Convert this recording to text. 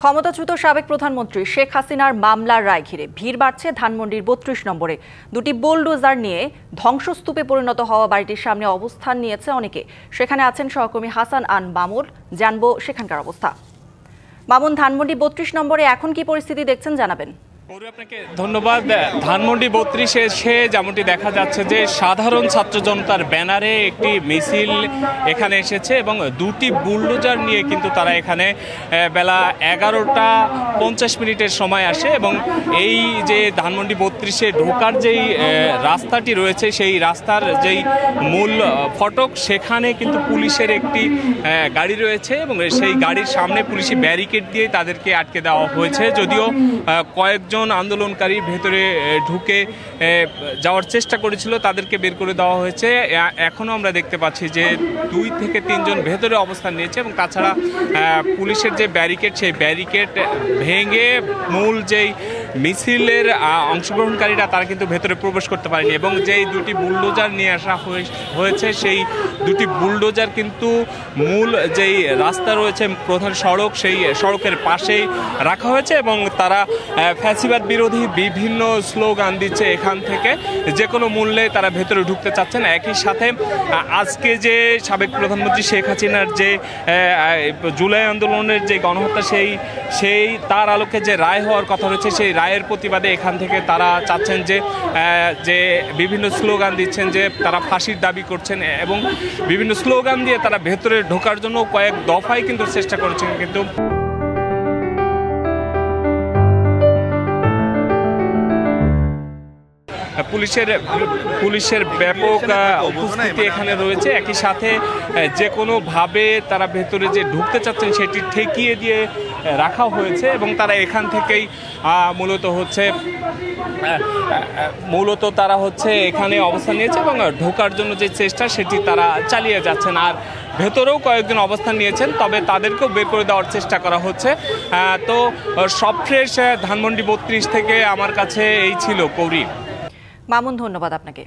ক্ষমতাচ্যুত সাবেক প্রধানমন্ত্রী শেখ হাসিনার মামলার রায় ঘিরে ভিড় বাড়ছে ধানমন্ডির ৩২ নম্বরে। দুটি বুলডোজার নিয়ে ধ্বংসস্তূপে পরিণত হওয়া বাড়িটির সামনে অবস্থান নিয়েছে অনেকে। সেখানে আছেন সহকর্মী হাসান আন মামুন। জানবো সেখানকার অবস্থা। মামুন, ধানমন্ডি ৩২ নম্বরে এখন কি পরিস্থিতি দেখছেন জানাবেন। আপনাকে ধন্যবাদ। ধানমন্ডি ৩২-এ এসে যেমনটি দেখা যাচ্ছে যে সাধারণ ছাত্র জনতার ব্যানারে একটি মিছিল এখানে এসেছে এবং দুটি বুলডোজার নিয়ে কিন্তু তারা এখানে বেলা 11টা 50 সময় আসে এবং এই যে ধানমন্ডি ৩২-এ ঢোকার যেই রাস্তাটি রয়েছে সেই রাস্তার যেই মূল ফটক সেখানে কিন্তু পুলিশের একটি গাড়ি রয়েছে এবং সেই গাড়ির সামনে পুলিশি ব্যারিকেড দিয়ে তাদেরকে আটকে দেওয়া হয়েছে। যদিও কয়েকজন আন্দোলনকারী ভেতরে ঢুকে যাওয়ার চেষ্টা করেছিল, তাদেরকে বের করে দেওয়া হয়েছে। এখনও আমরা দেখতে পাচ্ছি যে 2 থেকে 3 জন ভেতরে অবস্থান নিয়েছে এবং তাছাড়া পুলিশের যে ব্যারিকেড সেই ব্যারিকেড ভেঙে মূল যেই মিছিলের অংশগ্রহণকারীরা তারা কিন্তু ভেতরে প্রবেশ করতে পারেনি এবং যেই দুটি বুলডোজার নিয়ে আসা হয়েছে সেই দুটি বুলডোজার কিন্তু মূল যেই রাস্তা রয়েছে প্রধান সড়ক সেই সড়কের পাশেই রাখা হয়েছে এবং তারা ফ্যাসিবাদ বিরোধী বিভিন্ন স্লোগান দিচ্ছে। এখান থেকে যে কোনো মূল্যে তারা ভেতরে ঢুকতে চাচ্ছেন। একই সাথে আজকে যে সাবেক প্রধানমন্ত্রী শেখ হাসিনার যে জুলাই আন্দোলনের যে গণহত্যা সেই তার আলোকে যে রায় হওয়ার কথা রয়েছে সেই রায়ের প্রতিবাদে এখান থেকে তারা চাচ্ছেন যে বিভিন্ন স্লোগান দিচ্ছেন যে তারা ফাঁসির দাবি করছেন এবং বিভিন্ন স্লোগান দিয়ে তারা ভেতরে ঢোকার জন্য কয়েক দফায় কিন্তু চেষ্টা করেছেন। কিন্তু পুলিশের ব্যাপক উপস্থিতি এখানে রয়েছে। একই সাথে যে কোনোভাবে তারা ভেতরে যে ঢুকতে চাচ্ছেন সেটি ঠেকিয়ে দিয়ে রাখা হয়েছে এবং তারা এখান থেকেই মূলত তারা এখানে অবস্থান নিয়েছে এবং ঢোকার জন্য যে চেষ্টা সেটি তারা চালিয়ে যাচ্ছেন। আর ভেতরেও কয়েকজন অবস্থান নিয়েছেন, তবে তাদেরকেও বের করে দেওয়ার চেষ্টা করা হচ্ছে। তো সব ফ্রেশ ধানমন্ডি ৩২ থেকে আমার কাছে এই ছিল কৌরি। মামুন, ধন্যবাদ আপনাকে।